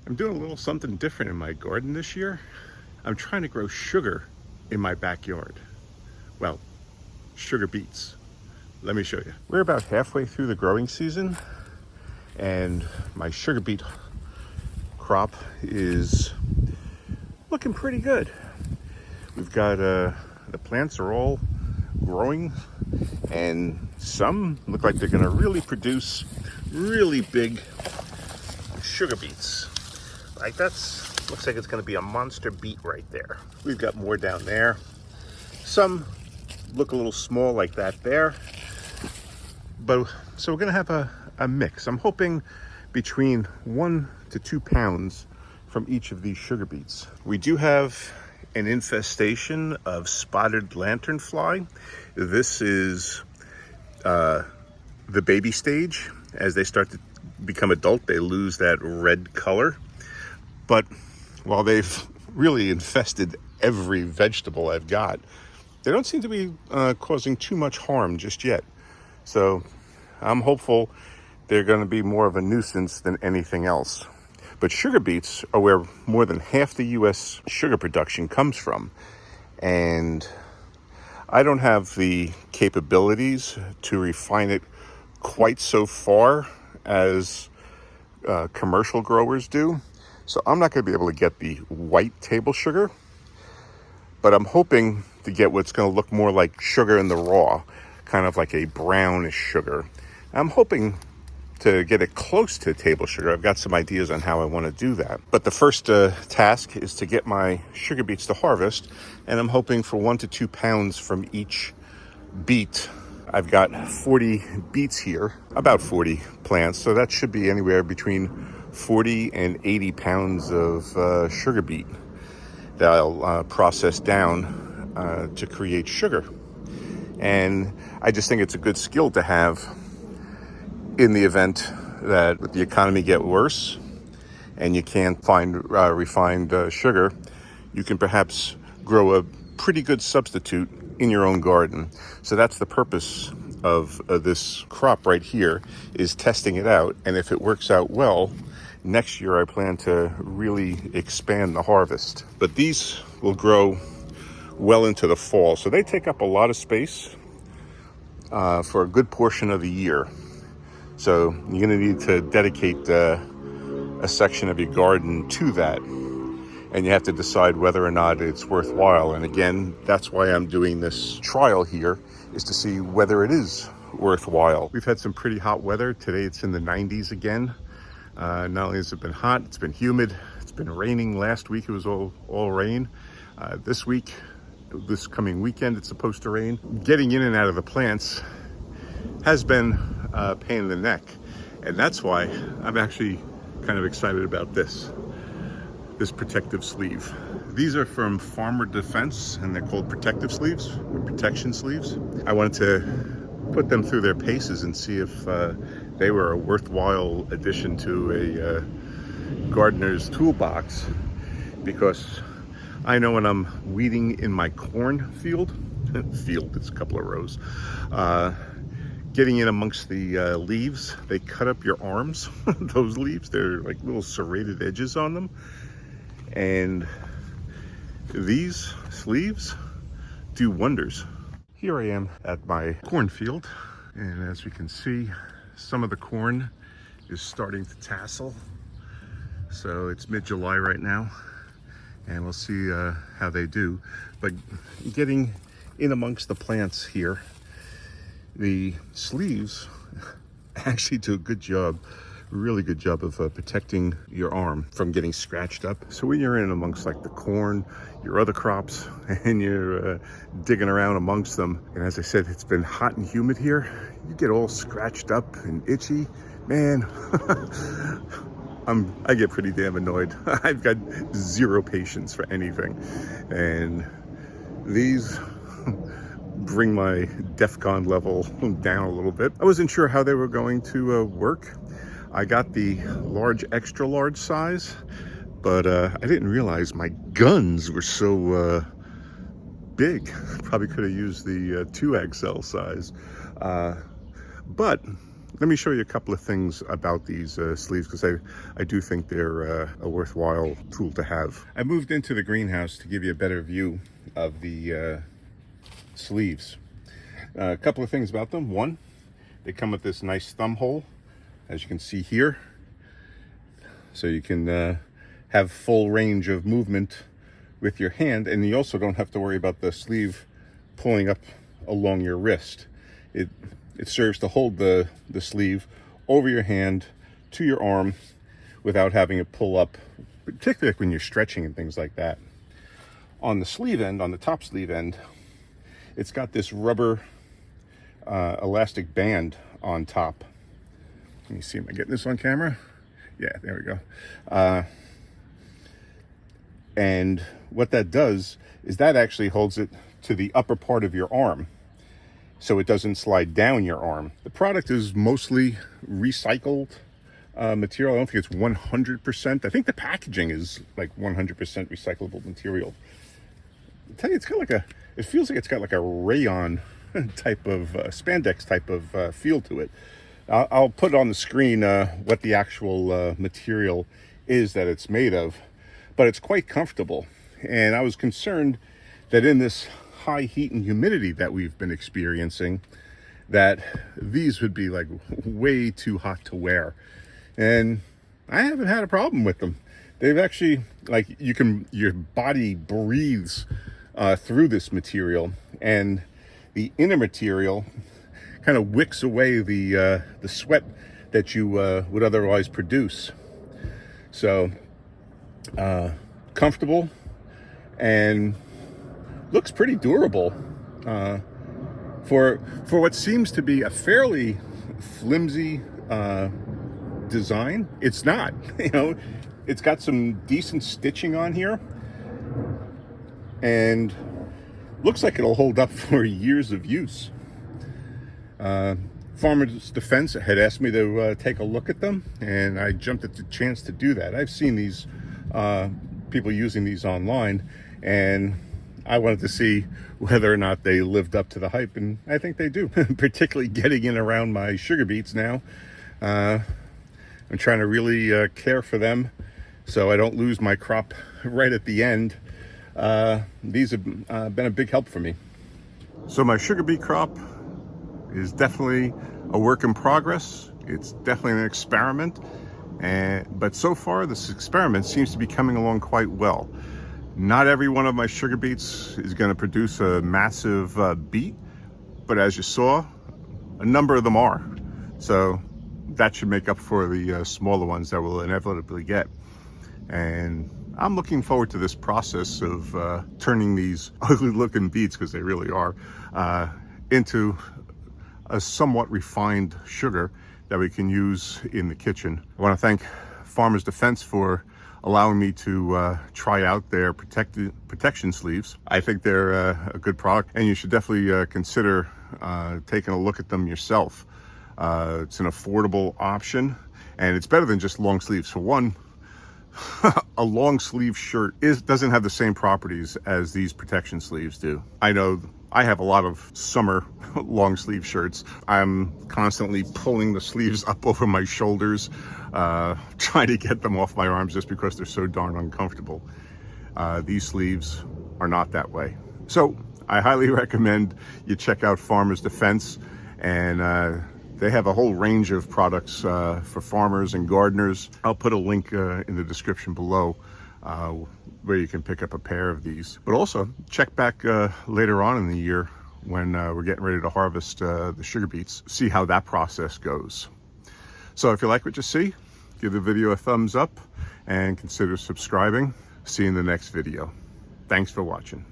I'm doing a little something different in my garden this year. I'm trying to grow sugar in my backyard. Well, sugar beets. Let me show you. We're about halfway through the growing season, and my sugar beet crop is looking pretty good. We've got the plants are all growing, and some look like they're going to really produce really big sugar beets. Like looks like it's going to be a monster beet right there. We've got more down there. Some look a little small like that there. But so we're going to have a mix. I'm hoping between 1 to 2 pounds from each of these sugar beets. We do have an infestation of spotted lanternfly. This is the baby stage. As they start to become adult, they lose that red color. But while they've really infested every vegetable I've got, they don't seem to be causing too much harm just yet. So I'm hopeful they're going to be more of a nuisance than anything else. But sugar beets are where more than half the U.S. sugar production comes from. And I don't have the capabilities to refine it quite so far as commercial growers do. So I'm not going to be able to get the white table sugar, but I'm hoping to get what's going to look more like sugar in the raw, kind of like a brownish sugar. I'm hoping to get it close to table sugar. I've got some ideas on how I want to do that. But the first task is to get my sugar beets to harvest, and I'm hoping for 1 to 2 pounds from each beet. I've got 40 beets here, about 40 plants, so that should be anywhere between 40 and 80 pounds of sugar beet that I'll process down to create sugar. And I just think it's a good skill to have in the event that the economy get worse and you can't find refined sugar. You can perhaps grow a pretty good substitute in your own garden. So that's the purpose of this crop right here, is testing it out. And if it works out well, next year I plan to really expand the harvest. But these will grow well into the fall. So they take up a lot of space for a good portion of the year. So you're going to need to dedicate a section of your garden to that. And you have to decide whether or not it's worthwhile. And again, that's why I'm doing this trial here, is to see whether it is worthwhile. We've had some pretty hot weather. Today it's in the 90s again. Not only has it been hot, it's been humid. It's been raining. Last week it was all rain. This coming weekend, it's supposed to rain. Getting in and out of the plants has been a pain in the neck. And that's why I'm actually kind of excited about this protective sleeve. These are from Farmer Defense, and they're called protective sleeves, or protection sleeves. I wanted to put them through their paces and see if they were a worthwhile addition to a gardener's toolbox, because I know when I'm weeding in my corn field, it's a couple of rows, getting in amongst the leaves, they cut up your arms. Those leaves, they're like little serrated edges on them. And these sleeves do wonders. Here I am at my cornfield, and as we can see, some of the corn is starting to tassel. So it's mid-July right now, and we'll see how they do. But getting in amongst the plants here, the sleeves actually do a good job, really good job of protecting your arm from getting scratched up. So when you're in amongst like the corn, your other crops, and you're digging around amongst them, and as I said, it's been hot and humid here, you get all scratched up and itchy, man. I get pretty damn annoyed. I've got zero patience for anything, and these bring my DEFCON level down a little bit. I wasn't sure how they were going to work. I got the large, extra large size, but I didn't realize my guns were so big. Probably could have used the 2XL size. But let me show you a couple of things about these sleeves, because I do think they're a worthwhile tool to have. I moved into the greenhouse to give you a better view of the sleeves. A couple of things about them. One, they come with this nice thumb hole, as you can see here, so you can have full range of movement with your hand, and you also don't have to worry about the sleeve pulling up along your wrist. It serves to hold the sleeve over your hand to your arm without having it pull up, particularly when you're stretching and things like that. On the sleeve end, on the top sleeve end, it's got this rubber elastic band on top. Let me see, am I getting this on camera? Yeah, there we go. And what that does is that actually holds it to the upper part of your arm, so it doesn't slide down your arm. The product is mostly recycled material. I don't think it's 100%. I think the packaging is like 100% recyclable material. I tell you, it's got like it feels like it's got like a rayon type of spandex type of feel to it. I'll put on the screen what the actual material is that it's made of, but it's quite comfortable. And I was concerned that in this high heat and humidity that we've been experiencing, that these would be like way too hot to wear. And I haven't had a problem with them. They've actually, like, your body breathes through this material, and the inner material kind of wicks away the sweat that you would otherwise produce. So comfortable and looks pretty durable for what seems to be a fairly flimsy design. It's not, you know, it's got some decent stitching on here and looks like it'll hold up for years of use. Farmers Defense had asked me to take a look at them, and I jumped at the chance to do that. I've seen these people using these online, and I wanted to see whether or not they lived up to the hype, and I think they do. Particularly getting in around my sugar beets now. I'm trying to really care for them so I don't lose my crop right at the end. These have been a big help for me. So my sugar beet crop is definitely a work in progress. It's definitely an experiment, but so far this experiment seems to be coming along quite well. Not every one of my sugar beets is going to produce a massive beet, but as you saw, a number of them are. So that should make up for the smaller ones that we'll inevitably get. And I'm looking forward to this process of turning these ugly looking beets, because they really are, into a somewhat refined sugar that we can use in the kitchen. I want to thank Farmers Defense for allowing me to try out their protection sleeves. I think they're a good product, and you should definitely consider taking a look at them yourself. It's an affordable option, and it's better than just long sleeves. For one, a long sleeve shirt doesn't have the same properties as these protection sleeves do. I know I have a lot of summer long sleeve shirts. I'm constantly pulling the sleeves up over my shoulders, trying to get them off my arms just because they're so darn uncomfortable. These sleeves are not that way. So I highly recommend you check out Farmers Defense, and they have a whole range of products for farmers and gardeners. I'll put a link in the description below where you can pick up a pair of these. But also check back later on in the year when we're getting ready to harvest the sugar beets, see how that process goes. So if you like what you see, give the video a thumbs up and consider subscribing. See you in the next video. Thanks for watching.